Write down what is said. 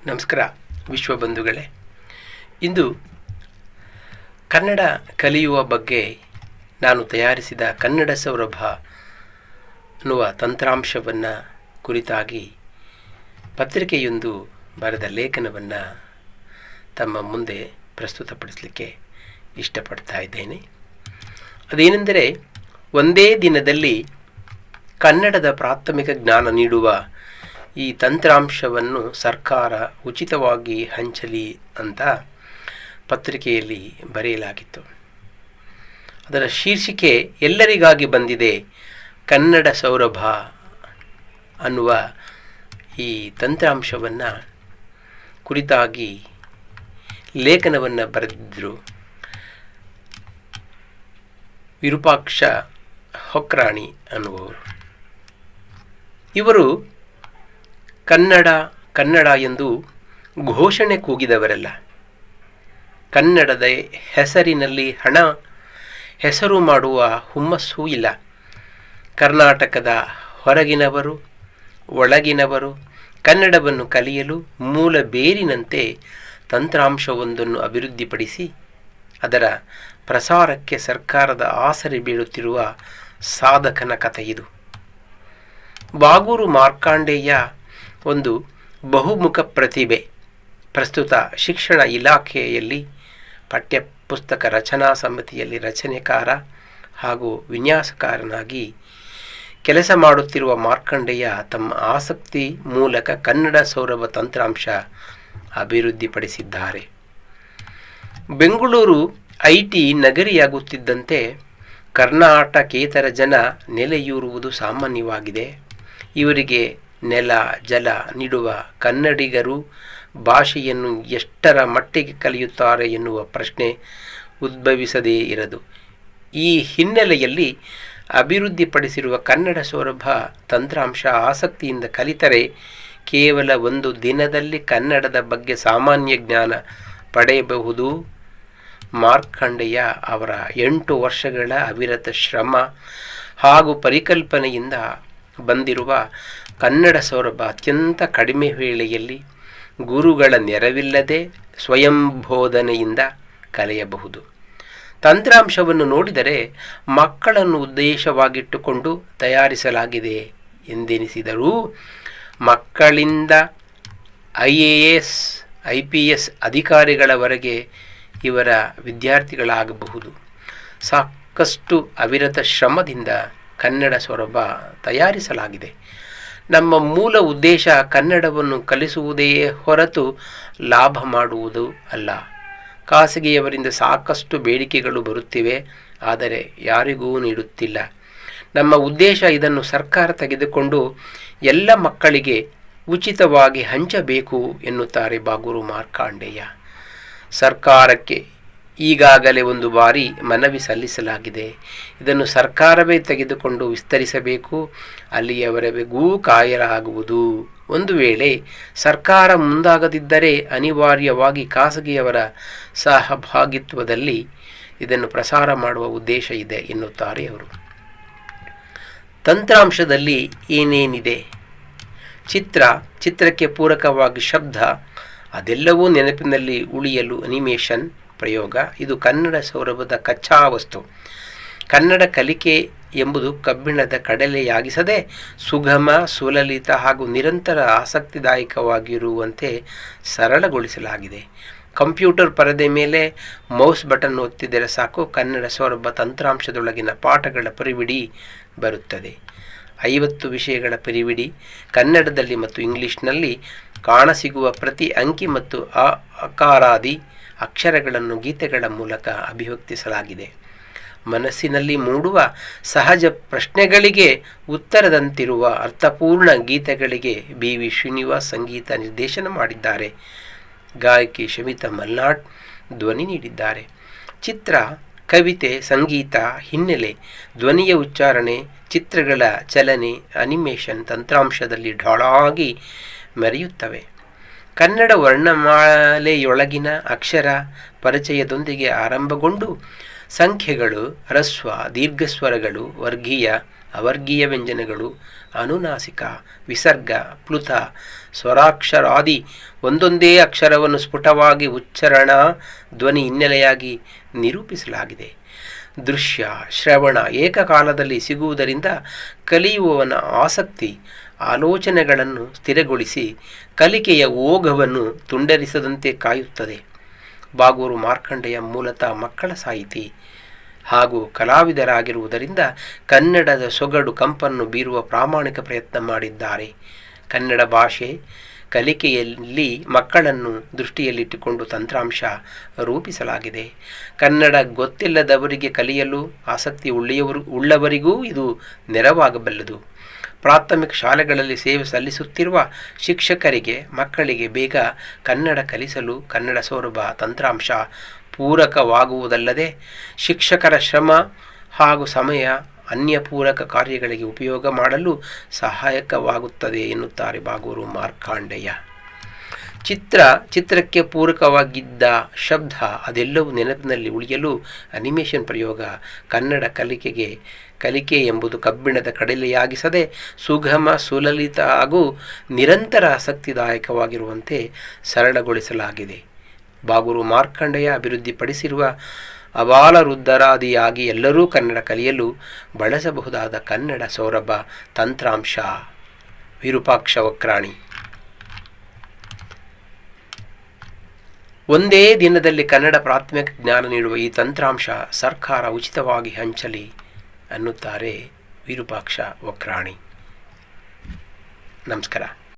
ನಮಸ್ಕಾರ ವಿಶ್ವಬಂಧುಗಳೇ. ಇಂದು ಕನ್ನಡ ಕಲಿಯುವ ಬಗ್ಗೆ ನಾನು ತಯಾರಿಸಿದ ಕನ್ನಡ ಸೌರಭ ಅನ್ನುವ ತಂತ್ರಾಂಶವನ್ನು ಕುರಿತಾಗಿ ಪತ್ರಿಕೆಯೊಂದು ಬರೆದ ಲೇಖನವನ್ನು ತಮ್ಮ ಮುಂದೆ ಪ್ರಸ್ತುತಪಡಿಸಲಿಕ್ಕೆ ಇಷ್ಟಪಡ್ತಾ ಇದ್ದೇನೆ. ಅದೇನೆಂದರೆ, ಒಂದೇ ದಿನದಲ್ಲಿ ಕನ್ನಡದ ಪ್ರಾಥಮಿಕ ಜ್ಞಾನ ನೀಡುವ ಈ ತಂತ್ರಾಂಶವನ್ನು ಸರ್ಕಾರ ಉಚಿತವಾಗಿ ಹಂಚಲಿ ಅಂತ ಪತ್ರಿಕೆಯಲ್ಲಿ ಬರೆಯಲಾಗಿತ್ತು. ಅದರ ಶೀರ್ಷಿಕೆ ಎಲ್ಲರಿಗಾಗಿ ಬಂದಿದೆ ಕನ್ನಡ ಸೌರಭ ಅನ್ನುವ ಈ ತಂತ್ರಾಂಶವನ್ನು ಕುರಿತಾಗಿ ಲೇಖನವನ್ನು ಬರೆದಿದ್ದರು ವಿರೂಪಾಕ್ಷ ಹೊಕ್ರಾಣಿ ಅನ್ನುವರು. ಇವರು ಕನ್ನಡ ಎಂದು ಘೋಷಣೆ ಕೂಗಿದವರಲ್ಲ. ಕನ್ನಡದ ಹೆಸರಿನಲ್ಲಿ ಹೆಸರು ಮಾಡುವ ಹುಮ್ಮಸ್ಸೂ ಇಲ್ಲ. ಕರ್ನಾಟಕದ ಹೊರಗಿನವರು ಒಳಗಿನವರು ಕನ್ನಡವನ್ನು ಕಲಿಯಲು ಮೂಲ ಬೇರಿನಂತೆ ತಂತ್ರಾಂಶವೊಂದನ್ನು ಅಭಿವೃದ್ಧಿಪಡಿಸಿ ಅದರ ಪ್ರಸಾರಕ್ಕೆ ಸರ್ಕಾರದ ಆಸರೆ ಬೀಳುತ್ತಿರುವ ಸಾಧಕನ ಕಥೆಯಿದು. ಬಾಗೂರು ಮಾರ್ಕಾಂಡೇಯ ಒಂದು ಬಹುಮುಖ ಪ್ರತಿಭೆ. ಪ್ರಸ್ತುತ ಶಿಕ್ಷಣ ಇಲಾಖೆಯಲ್ಲಿ ಪಠ್ಯಪುಸ್ತಕ ರಚನಾ ಸಮಿತಿಯಲ್ಲಿ ರಚನೆಕಾರ ಹಾಗೂ ವಿನ್ಯಾಸಕಾರನಾಗಿ ಕೆಲಸ ಮಾಡುತ್ತಿರುವ ಮಾರ್ಕಾಂಡೇಯ ತಮ್ಮ ಆಸಕ್ತಿ ಮೂಲಕ ಕನ್ನಡ ಸೌರಭ ತಂತ್ರಾಂಶ ಅಭಿವೃದ್ಧಿಪಡಿಸಿದ್ದಾರೆ. ಬೆಂಗಳೂರು IT ನಗರಿಯಾಗುತ್ತಿದ್ದಂತೆ ಕರ್ನಾಟಕೇತರ ಜನ ನೆಲೆಯೂರುವುದು ಸಾಮಾನ್ಯವಾಗಿದೆ. ಇವರಿಗೆ ನೆಲ ಜಲ ನೀಡುವ ಕನ್ನಡಿಗರು ಭಾಷೆಯನ್ನು ಎಷ್ಟರ ಮಟ್ಟಿಗೆ ಕಲಿಯುತ್ತಾರೆ ಎನ್ನುವ ಪ್ರಶ್ನೆ ಉದ್ಭವಿಸದೇ ಇರದು. ಈ ಹಿನ್ನೆಲೆಯಲ್ಲಿ ಅಭಿವೃದ್ಧಿಪಡಿಸಿರುವ ಕನ್ನಡ ಸೌರಭ ತಂತ್ರಾಂಶ ಆಸಕ್ತಿಯಿಂದ ಕಲಿತರೆ ಕೇವಲ ಒಂದು ದಿನದಲ್ಲಿ ಕನ್ನಡದ ಬಗ್ಗೆ ಸಾಮಾನ್ಯ ಜ್ಞಾನ ಪಡೆಯಬಹುದು. ಮಾರ್ಕಾಂಡೇಯ ಅವರ 8 ವರ್ಷಗಳ ಅವಿರತ ಶ್ರಮ ಹಾಗೂ ಪರಿಕಲ್ಪನೆಯಿಂದ ಬಂದಿರುವ ಕನ್ನಡ ಸೌರಭ ಅತ್ಯಂತ ಕಡಿಮೆ ವೇಳೆಯಲ್ಲಿ ಗುರುಗಳ ನೆರವಿಲ್ಲದೆ ಸ್ವಯಂ ಬೋಧನೆಯಿಂದ ಕಲಿಯಬಹುದು. ತಂತ್ರಾಂಶವನ್ನು ನೋಡಿದರೆ ಮಕ್ಕಳನ್ನು ಉದ್ದೇಶವಾಗಿಟ್ಟುಕೊಂಡು ತಯಾರಿಸಲಾಗಿದೆ ಎಂದೆನಿಸಿದರೂ ಮಕ್ಕಳಿಂದ IAS IPS ಅಧಿಕಾರಿಗಳವರೆಗೆ ಇವರ ವಿದ್ಯಾರ್ಥಿಗಳಾಗಬಹುದು. ಸಾಕಷ್ಟು ಅವಿರತ ಶ್ರಮದಿಂದ ಕನ್ನಡ ಸೌರಭ ತಯಾರಿಸಲಾಗಿದೆ. ನಮ್ಮ ಮೂಲ ಉದ್ದೇಶ ಕನ್ನಡವನ್ನು ಕಲಿಸುವುದೇ ಹೊರತು ಲಾಭ ಮಾಡುವುದು ಅಲ್ಲ. ಖಾಸಗಿಯವರಿಂದ ಸಾಕಷ್ಟು ಬೇಡಿಕೆಗಳು ಬರುತ್ತಿವೆ, ಆದರೆ ಯಾರಿಗೂ ನೀಡುತ್ತಿಲ್ಲ. ನಮ್ಮ ಉದ್ದೇಶ ಇದನ್ನು ಸರ್ಕಾರ ತೆಗೆದುಕೊಂಡು ಎಲ್ಲ ಮಕ್ಕಳಿಗೆ ಉಚಿತವಾಗಿ ಹಂಚಬೇಕು ಎನ್ನುತ್ತಾರೆ ಬಾಗೂರು ಮಾರ್ಕಾಂಡೇಯ. ಸರ್ಕಾರಕ್ಕೆ ಈಗಾಗಲೇ ಒಂದು ಬಾರಿ ಮನವಿ ಸಲ್ಲಿಸಲಾಗಿದೆ. ಇದನ್ನು ಸರ್ಕಾರವೇ ತೆಗೆದುಕೊಂಡು ವಿಸ್ತರಿಸಬೇಕು. ಅಲ್ಲಿಯವರೆಗೂ ಕಾಯಲಾಗುವುದು. ಒಂದು ವೇಳೆ ಸರ್ಕಾರ ಮುಂದಾಗದಿದ್ದರೆ ಅನಿವಾರ್ಯವಾಗಿ ಖಾಸಗಿಯವರ ಸಹಭಾಗಿತ್ವದಲ್ಲಿ ಇದನ್ನು ಪ್ರಸಾರ ಮಾಡುವ ಉದ್ದೇಶ ಇದೆ ಎನ್ನುತ್ತಾರೆ ಅವರು. ತಂತ್ರಾಂಶದಲ್ಲಿ ಏನೇನಿದೆ? ಚಿತ್ರಕ್ಕೆ ಪೂರಕವಾಗಿ ಶಬ್ದ, ಅದೆಲ್ಲವೂ ನೆನಪಿನಲ್ಲಿ ಉಳಿಯಲು ಅನಿಮೇಷನ್ ಪ್ರಯೋಗ. ಇದು ಕನ್ನಡ ಸೌರಭದ ಕಚ್ಚಾ ವಸ್ತು. ಕನ್ನಡ ಕಲಿಕೆ ಎಂಬುದು ಕಬ್ಬಿಣದ ಕಡಲೆಯಾಗಿಸದೆ ಸುಗಮ, ಸುಲಲಿತ ಹಾಗೂ ನಿರಂತರ ಆಸಕ್ತಿದಾಯಕವಾಗಿರುವಂತೆ ಸರಳಗೊಳಿಸಲಾಗಿದೆ. ಕಂಪ್ಯೂಟರ್ ಪರದೆ ಮೇಲೆ ಮೌಸ್ ಬಟನ್ ಒತ್ತಿದರೆ ಸಾಕು, ಕನ್ನಡ ಸೌರಭ ತಂತ್ರಾಂಶದೊಳಗಿನ ಪಾಠಗಳ ಪರಿವಿಡಿ ಬರುತ್ತದೆ. 50 ವಿಷಯಗಳ ಪರಿವಿಡಿ ಕನ್ನಡದಲ್ಲಿ ಮತ್ತು ಇಂಗ್ಲಿಷ್ನಲ್ಲಿ ಕಾಣಸಿಗುವ ಪ್ರತಿ ಅಂಕಿ ಮತ್ತು ಅಕಾರಾದಿ ಅಕ್ಷರಗಳನ್ನು ಗೀತೆಗಳ ಮೂಲಕ ಅಭಿವ್ಯಕ್ತಿಸಲಾಗಿದೆ. ಮನಸ್ಸಿನಲ್ಲಿ ಮೂಡುವ ಸಹಜ ಪ್ರಶ್ನೆಗಳಿಗೆ ಉತ್ತರದಂತಿರುವ ಅರ್ಥಪೂರ್ಣ ಗೀತೆಗಳಿಗೆ BV ಶ್ರೀನಿವಾಸ್ ಸಂಗೀತ ನಿರ್ದೇಶನ ಮಾಡಿದ್ದಾರೆ. ಗಾಯಕಿ ಶಮಿತಾ ಮಲ್ನಾಡ್ ಧ್ವನಿ ನೀಡಿದ್ದಾರೆ. ಚಿತ್ರ, ಕವಿತೆ, ಸಂಗೀತ, ಹಿನ್ನೆಲೆ, ಧ್ವನಿಯ ಉಚ್ಚಾರಣೆ, ಚಿತ್ರಗಳ ಚಲನೆ, ಅನಿಮೇಷನ್ ತಂತ್ರಾಂಶದಲ್ಲಿ ಢಾಳಾಗಿ ಮೆರೆಯುತ್ತವೆ. ಕನ್ನಡ ವರ್ಣಮಾಲೆಯೊಳಗಿನ ಅಕ್ಷರ ಪರಿಚಯದೊಂದಿಗೆ ಆರಂಭಗೊಂಡು ಸಂಖ್ಯೆಗಳು, ಹ್ರಸ್ವ ದೀರ್ಘಸ್ವರಗಳು, ವರ್ಗೀಯ ಅವರ್ಗೀಯ ವ್ಯಂಜನಗಳು, ಅನುನಾಸಿಕ, ವಿಸರ್ಗ, ಪ್ಲುತ, ಸ್ವರಾಕ್ಷರಾದಿ ಒಂದೊಂದೇ ಅಕ್ಷರವನ್ನು ಸ್ಫುಟವಾಗಿ ಉಚ್ಚಾರಣ ಧ್ವನಿ ಹಿನ್ನೆಲೆಯಾಗಿ ನಿರೂಪಿಸಲಾಗಿದೆ. ದೃಶ್ಯ ಶ್ರವಣ ಏಕಕಾಲದಲ್ಲಿ ಸಿಗುವುದರಿಂದ ಕಲಿಯುವವನ ಆಸಕ್ತಿ ಆಲೋಚನೆಗಳನ್ನು ಸ್ಥಿರಗೊಳಿಸಿ ಕಲಿಕೆಯ ಓಘವನ್ನು ತುಂಡರಿಸದಂತೆ ಕಾಯುತ್ತದೆ. ಬಾಗೂರು ಮಾರ್ಕಂಡೆಯ ಮೂಲತಃ ಮಕ್ಕಳ ಸಾಹಿತಿ ಹಾಗೂ ಕಲಾವಿದರಾಗಿರುವುದರಿಂದ ಕನ್ನಡದ ಸೊಗಡು ಕಂಪನ್ನು ಬೀರುವ ಪ್ರಾಮಾಣಿಕ ಪ್ರಯತ್ನ ಮಾಡಿದ್ದಾರೆ. ಕನ್ನಡ ಭಾಷೆ ಕಲಿಕೆಯಲ್ಲಿ ಮಕ್ಕಳನ್ನು ದೃಷ್ಟಿಯಲ್ಲಿಟ್ಟುಕೊಂಡು ತಂತ್ರಾಂಶ ರೂಪಿಸಲಾಗಿದೆ. ಕನ್ನಡ ಗೊತ್ತಿಲ್ಲದವರಿಗೆ ಕಲಿಯಲು ಆಸಕ್ತಿ ಉಳ್ಳವರಿಗೂ ಇದು ನೆರವಾಗಬಲ್ಲದು. ಪ್ರಾಥಮಿಕ ಶಾಲೆಗಳಲ್ಲಿ ಸೇವೆ ಸಲ್ಲಿಸುತ್ತಿರುವ ಶಿಕ್ಷಕರಿಗೆ ಮಕ್ಕಳಿಗೆ ಬೇಗ ಕನ್ನಡ ಕಲಿಸಲು ಕನ್ನಡ ಸೌರಭ ತಂತ್ರಾಂಶ ಪೂರಕವಾಗುವುದಲ್ಲದೆ ಶಿಕ್ಷಕರ ಶ್ರಮ ಹಾಗೂ ಸಮಯ ಅನ್ಯ ಪೂರಕ ಕಾರ್ಯಗಳಿಗೆ ಉಪಯೋಗ ಮಾಡಲು ಸಹಾಯಕವಾಗುತ್ತದೆ ಎನ್ನುತ್ತಾರೆ ಬಾಗೂರು ಮಾರ್ಕಾಂಡೆಯ. ಚಿತ್ರಕ್ಕೆ ಪೂರಕವಾಗಿದ್ದ ಶಬ್ದ ಅದೆಲ್ಲವೂ ನೆನಪಿನಲ್ಲಿ ಉಳಿಯಲು ಅನಿಮೇಷನ್ ಪ್ರಯೋಗ ಕನ್ನಡ ಕಲಿಕೆ ಎಂಬುದು ಕಬ್ಬಿಣದ ಕಡಲೆಯಾಗಿಸದೆ ಸುಗಮ, ಸುಲಲಿತ ಹಾಗೂ ನಿರಂತರ ಆಸಕ್ತಿದಾಯಕವಾಗಿರುವಂತೆ ಸರಳಗೊಳಿಸಲಾಗಿದೆ. ಬಾಗೂರು ಮಾರ್ಕಂಡೆಯ ಅಭಿವೃದ್ಧಿಪಡಿಸಿರುವ ಅಬಾಲವೃದ್ಧರಾದಿಯಾಗಿ ಎಲ್ಲರೂ ಕನ್ನಡ ಕಲಿಯಲು ಬಳಸಬಹುದಾದ ಕನ್ನಡ ಸೌರಭ ತಂತ್ರಾಂಶ ವಿರೂಪಾಕ್ಷ ವಕ್ರಾಣಿ. ಒಂದೇ ದಿನದಲ್ಲಿ ಕನ್ನಡ ಪ್ರಾಥಮಿಕ ಜ್ಞಾನ ನೀಡುವ ಈ ತಂತ್ರಾಂಶ ಸರ್ಕಾರ ಉಚಿತವಾಗಿ ಹಂಚಲಿ ಅನ್ನುತ್ತಾರೆ ವಿರೂಪಾಕ್ಷ ವಕ್ರಾಣಿ. ನಮಸ್ಕಾರ.